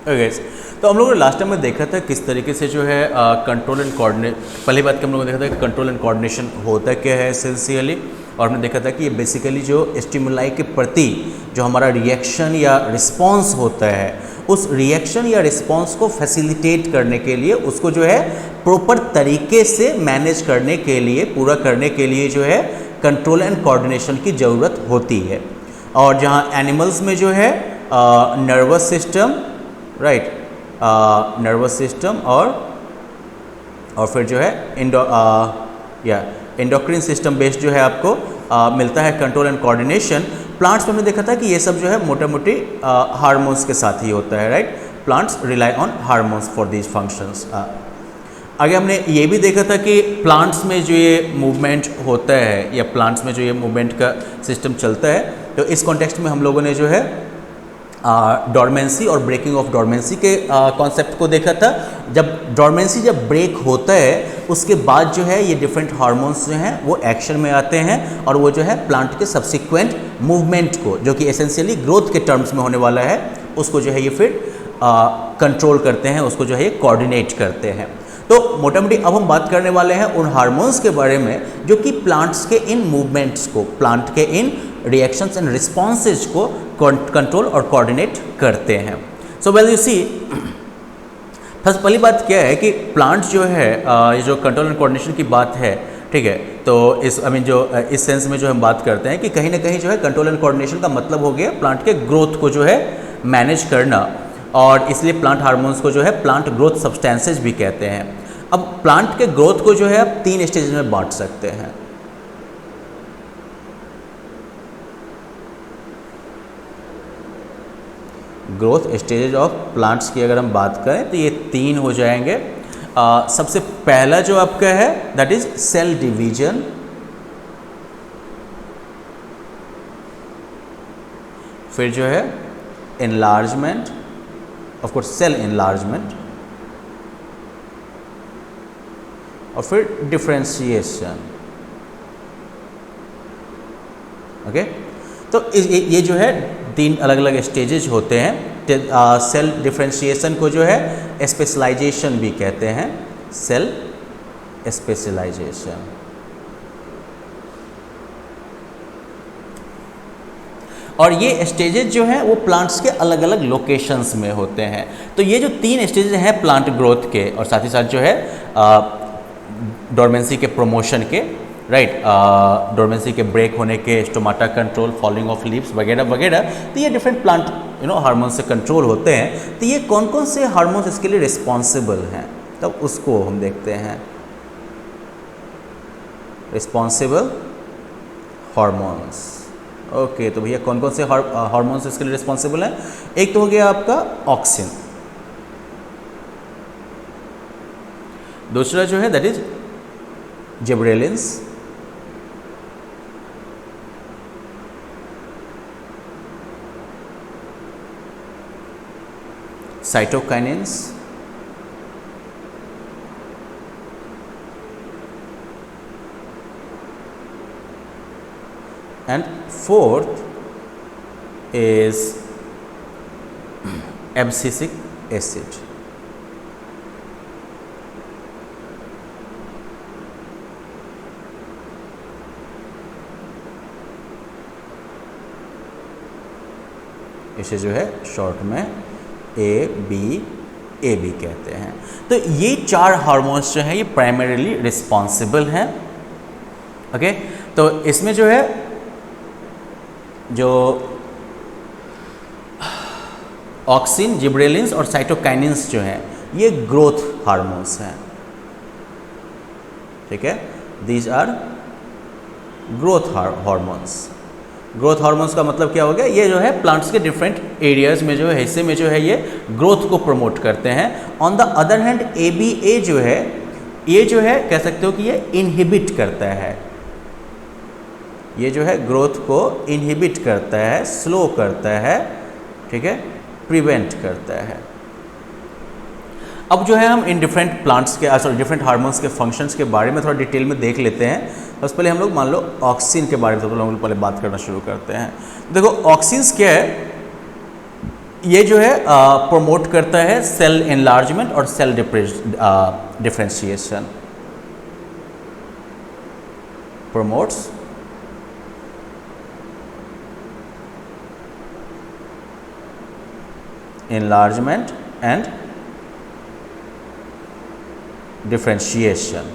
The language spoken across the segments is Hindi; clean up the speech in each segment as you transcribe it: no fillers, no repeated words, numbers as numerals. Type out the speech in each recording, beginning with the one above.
ओके, तो हम लोगों ने लास्ट टाइम में देखा था किस तरीके से जो है कंट्रोल एंड कोऑर्डिनेट, पहली बात कि हम लोगों ने देखा था कि कंट्रोल एंड कोऑर्डिनेशन होता क्या है एसेंशियली, और हमने देखा था कि ये बेसिकली जो स्टिमुलाई के प्रति जो हमारा रिएक्शन या रिस्पॉन्स होता है, उस रिएक्शन या रिस्पॉन्स को फैसिलिटेट करने के लिए, उसको जो है प्रॉपर तरीके से मैनेज करने के लिए, पूरा करने के लिए जो है कंट्रोल एंड कोऑर्डिनेशन की ज़रूरत होती है। और जहाँ एनिमल्स में जो है nervous system, right, nervous system और फिर जो है एंडोक्रिन सिस्टम बेस्ड जो है आपको मिलता है कंट्रोल एंड कोऑर्डिनेशन। प्लांट्स में हमने देखा था कि ये सब जो है मोटे मोटे हार्मोन्स के साथ ही होता है, right. Plants rely on hormones for these functions. आगे हमने ये भी देखा था कि प्लांट्स में जो ये मूवमेंट होता है या प्लांट्स में जो ये मूवमेंट का सिस्टम चलता है, तो इस कॉन्टेक्स्ट में हम लोगों ने जो है डॉर्मेंसी और ब्रेकिंग ऑफ डॉर्मेंसी के कॉन्सेप्ट को देखा था। जब डॉर्मेंसी जब ब्रेक होता है उसके बाद जो है ये डिफरेंट हार्मोन्स जो हैं वो एक्शन में आते हैं और वो जो है प्लांट के सब्सिक्वेंट मूवमेंट को, जो कि एसेंशियली ग्रोथ के टर्म्स में होने वाला है, उसको जो है ये फिर कंट्रोल करते हैं, उसको जो है ये कोऑर्डिनेट करते हैं। तो मोटा मोटी अब हम बात करने वाले हैं उन हार्मोन्स के बारे में जो कि प्लांट्स के इन मूवमेंट्स को, प्लांट के इन रिएक्शंस एंड रिस्पॉन्सेज को कंट्रोल और कोऑर्डिनेट करते हैं। So well you see, first पहली बात क्या है कि प्लांट जो है ये जो कंट्रोल एंड कोऑर्डिनेशन की बात है, ठीक है, तो इस जो इस सेंस में जो हम बात करते हैं कि कहीं ना कहीं जो है कंट्रोल एंड कोऑर्डिनेशन का मतलब हो गया प्लांट के ग्रोथ को जो है मैनेज करना, और इसलिए प्लांट हार्मोन्स को जो है प्लांट ग्रोथ सब्सटेंसेज भी कहते हैं। अब प्लांट के ग्रोथ को जो है आप 3 स्टेज में बांट सकते हैं। ग्रोथ स्टेजेज ऑफ प्लांट्स की अगर हम बात करें तो ये 3 हो जाएंगे। सबसे पहला जो आपका है दैट इज सेल डिवीजन, फिर जो है enlargement, of course cell enlargement, और फिर डिफरेंशिएशन। ओके, तो ये जो है 3 अलग अलग स्टेजेज होते हैं। सेल डिफरेंशिएशन को जो है स्पेशलाइजेशन भी कहते हैं, सेल स्पेशलाइजेशन। और ये स्टेजेज जो हैं वो प्लांट्स के अलग अलग लोकेशंस में होते हैं। तो ये जो 3 स्टेजेज हैं प्लांट ग्रोथ के, और साथ ही साथ जो है डोरमेंसी के प्रमोशन के, राइट, डोरमेंसी के ब्रेक होने के, stomata control, falling of leaves वगैरह वगैरह, तो ये डिफरेंट प्लांट हार्मोन से कंट्रोल होते हैं। तो ये कौन कौन से हार्मोन्स इसके लिए रिस्पॉन्सिबल हैं, तब उसको हम देखते हैं। रिस्पॉन्सिबल हार्मोन्स, ओके, तो भैया कौन कौन से हार्मोन्स इसके लिए रिस्पॉन्सिबल हैं? एक तो हो गया आपका ऑक्सिन, दूसरा जो है that is gibberellins, cytokinins, and fourth is abscisic acid. इसे जो है शॉर्ट में AB कहते हैं। तो ये 4 हार्मोन्स जो हैं ये प्राइमरीली रिस्पॉन्सिबल हैं। ओके, तो इसमें जो है जो ऑक्सिन, जिब्रेलिन्स और साइटोकाइनिन्स जो हैं ये ग्रोथ हार्मोन्स हैं, ठीक है, these are growth hormones. Growth hormones का मतलब क्या हो गया, ये जो है प्लांट्स के डिफरेंट एरियाज में जो है, हिस्से में जो है ये ग्रोथ को प्रमोट करते हैं। On the other hand ABA जो है ये जो है कह सकते हो कि ये इनहिबिट करता है, ये जो है ग्रोथ को इनहिबिट करता है, स्लो करता है, ठीक है, प्रिवेंट करता है। अब जो है हम इन डिफरेंट प्लांट्स के डिफरेंट हार्मोन्स के फंक्शंस के बारे में थोड़ा डिटेल में देख लेते हैं। सबसे पहले हम लोग मान लो ऑक्सिन के बारे में हम लोग पहले बात करना शुरू करते हैं। देखो ऑक्सिन्स क्या है, ये जो है प्रमोट करता है सेल एनलार्जमेंट और cell differentiation, promotes enlargement and differentiation,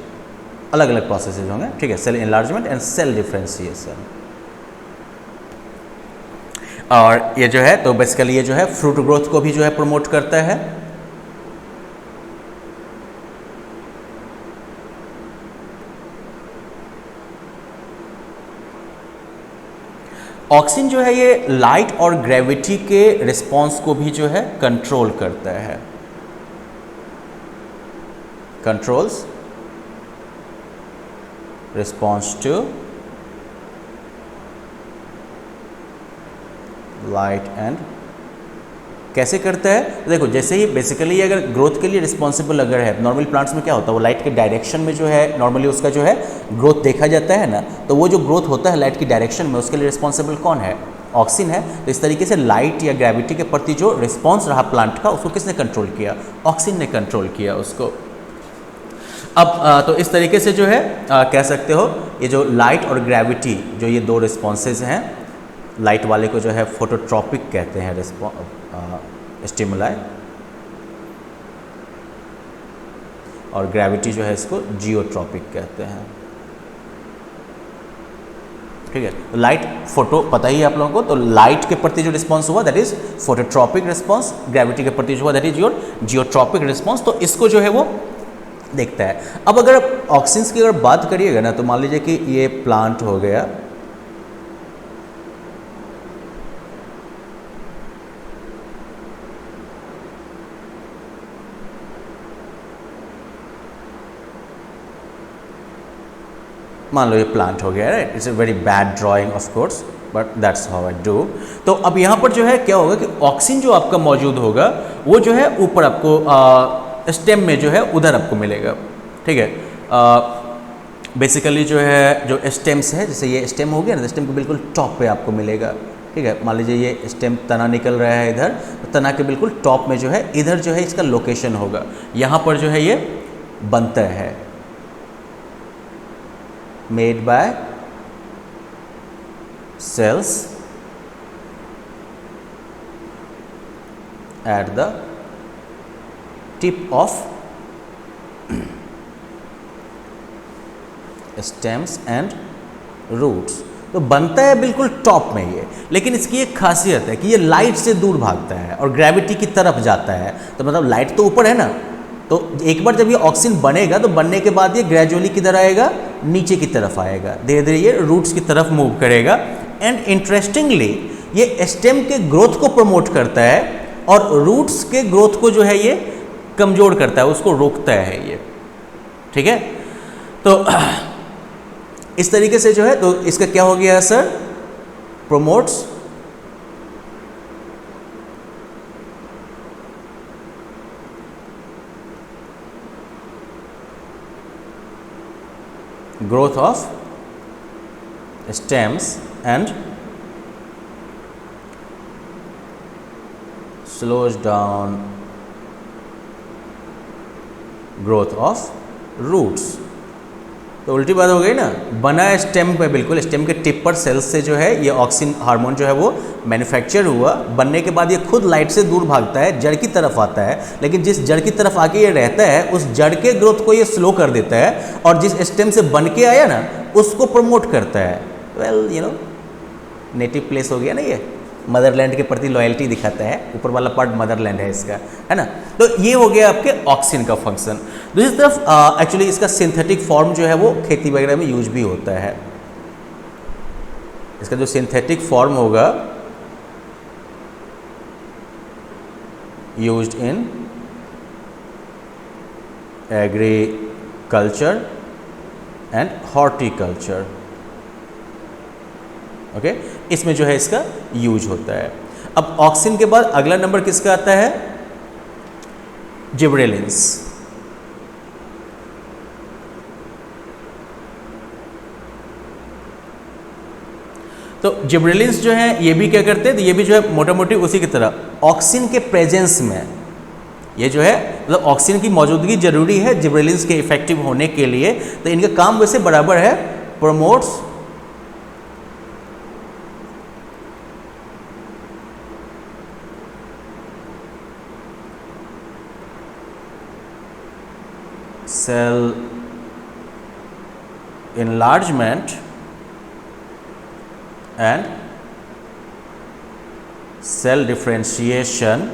अलग अलग प्रोसेसेस होंगे, ठीक है, cell enlargement and cell differentiation. और ये जो है तो बेसिकली ये जो है फ्रूट ग्रोथ को भी जो है प्रमोट करता है। ऑक्सिन जो है ये लाइट और ग्रेविटी के रिस्पांस को भी जो है कंट्रोल करता है, controls response to light and. कैसे करता है? देखो जैसे ही बेसिकली अगर ग्रोथ के लिए रिस्पॉन्सिबल अगर है, नॉर्मल प्लांट्स में क्या होता है, वो लाइट के डायरेक्शन में जो है नॉर्मली उसका जो है ग्रोथ देखा जाता है ना, तो वो जो ग्रोथ होता है लाइट की डायरेक्शन में, उसके लिए रिस्पॉन्सिबल कौन है? ऑक्सिन है। तो इस तरीके से लाइट या ग्रेविटी के प्रति जो रिस्पॉन्स रहा प्लांट का, उसको किसने कंट्रोल किया? ऑक्सिन ने कंट्रोल किया उसको। अब तो इस तरीके से जो है कह सकते हो ये जो लाइट और ग्रेविटी जो ये दो रिस्पॉन्सेज हैं, लाइट वाले को जो है फोटोट्रॉपिक कहते हैं स्टिमुलाई, और ग्रेविटी जो है इसको जियोट्रॉपिक कहते हैं, ठीक है। तो लाइट फोटो पता ही है आप लोगों को, तो लाइट के प्रति जो रिस्पांस हुआ that is phototropic response, gravity के प्रति जो हुआ that is your geotropic response. तो इसको जो है वो देखता है। अब अगर ऑक्सिन्स की अगर बात करिएगा ना, तो मान लीजिए कि ये प्लांट हो गया, मान लो ये प्लांट हो गया, right. It's a very bad drying of course, but that's how I do. तो अब यहाँ पर जो है क्या होगा कि ऑक्सिन जो आपका मौजूद होगा वो जो है ऊपर आपको स्टेम में जो है उधर आपको मिलेगा, ठीक है। बेसिकली जो है जो स्टेम्स है, जैसे ये स्टेम हो गया ना, स्टेम के बिल्कुल टॉप पे आपको मिलेगा, ठीक है। मान लीजिए ये स्टेम तना निकल रहा है इधर, तो तना के बिल्कुल टॉप में जो है इधर जो है इसका लोकेशन होगा, यहाँ पर जो है ये बनता है, made by cells at the tip of stems and roots। तो बनता है बिल्कुल टॉप में ये, लेकिन इसकी एक खासियत है कि ये लाइट से दूर भागता है और ग्रेविटी की तरफ जाता है। तो मतलब लाइट तो ऊपर है ना, तो एक बार जब ये ऑक्सिन बनेगा तो बनने के बाद ये ग्रेजुअली किधर आएगा? नीचे की तरफ आएगा, धीरे धीरे ये रूट्स की तरफ मूव करेगा। एंड इंटरेस्टिंगली ये स्टेम के ग्रोथ को प्रमोट करता है और रूट्स के ग्रोथ को जो है ये कमजोर करता है, उसको रोकता है ये, ठीक है। तो इस तरीके से जो है, तो इसका क्या हो गया असर? Promotes growth of stems and slows down growth of roots। तो उल्टी बात हो गई ना, बना स्टेम पे, बिल्कुल स्टेम के टिप पर सेल्स से जो है ये ऑक्सिन हार्मोन जो है वो मैन्युफैक्चर हुआ। बनने के बाद ये खुद लाइट से दूर भागता है, जड़ की तरफ आता है, लेकिन जिस जड़ की तरफ आके ये रहता है उस जड़ के ग्रोथ को ये स्लो कर देता है, और जिस स्टेम से बन के आया ना उसको प्रमोट करता है। Well you know, native place हो गया ना, ये मदरलैंड के प्रति लॉयल्टी दिखाता है, ऊपर वाला पार्ट मदरलैंड है इसका, है ना। तो ये हो गया आपके ऑक्सिन का फंक्शन। दूसरी तरफ एक्चुअली इसका सिंथेटिक फॉर्म जो है वो खेती वगैरह में यूज भी होता है। इसका जो सिंथेटिक फॉर्म होगा used in agriculture and horticulture, okay, इसमें जो है इसका यूज होता है। अब ऑक्सिन के बाद अगला नंबर किसका आता है? जिबरेलिन्स। तो जिबरेलिन्स जो है ये भी क्या करते हैं, तो ये भी जो है मोटा मोटी उसी की तरह ऑक्सिन के प्रेजेंस में, ये जो है मतलब ऑक्सीजन की मौजूदगी जरूरी है जिबरेलिन्स के इफेक्टिव होने के लिए, तो इनका काम वैसे बराबर है, promotes cell enlargement and cell differentiation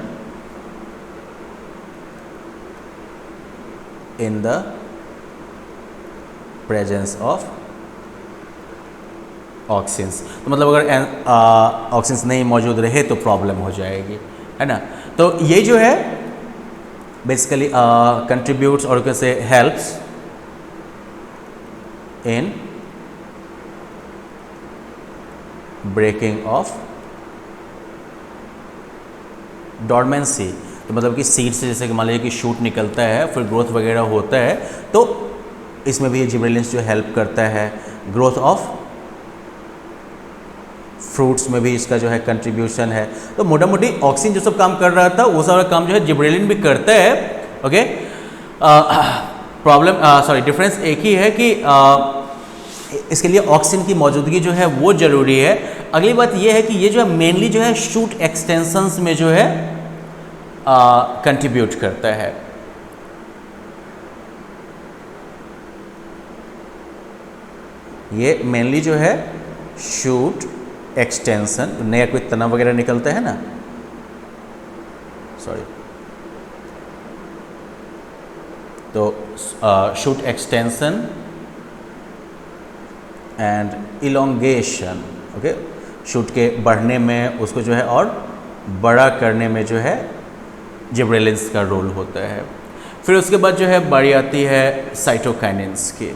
in the presence of auxins. तो मतलब अगर ऑक्सीन्स नहीं मौजूद रहे तो प्रॉब्लम हो जाएगी, है ना। तो ये जो है बेसिकली कंट्रीब्यूट्स और कैसे helps in breaking of dormancy. तो मतलब कि सीड से जैसे कि मान लीजिए कि शूट निकलता है फिर ग्रोथ वगैरह होता है, तो इसमें भी ये जिबरेलिन्स जो हेल्प करता है। ग्रोथ ऑफ फ्रूट्स में भी इसका जो है कंट्रीब्यूशन है। तो मोटा मोटी ऑक्सीजन जो सब काम कर रहा था वो सारा काम जो है जिबरेलिन भी करता है। ओके, डिफरेंस एक ही है कि इसके लिए ऑक्सीजन की मौजूदगी जो है वो जरूरी है। अगली बात ये है कि ये जो है मेनली जो है शूट एक्सटेंशंस में जो है कंट्रीब्यूट करता है। ये मेनली जो है शूट एक्सटेंशन, नया कोई तना वगैरह निकलता है ना, सॉरी, तो shoot extension and elongation. Okay, shoot के बढ़ने में उसको जो है और बड़ा करने में जो है जिबरेलिन्स का रोल होता है। फिर उसके बाद जो है बारी आती है साइटोकाइनेंस की।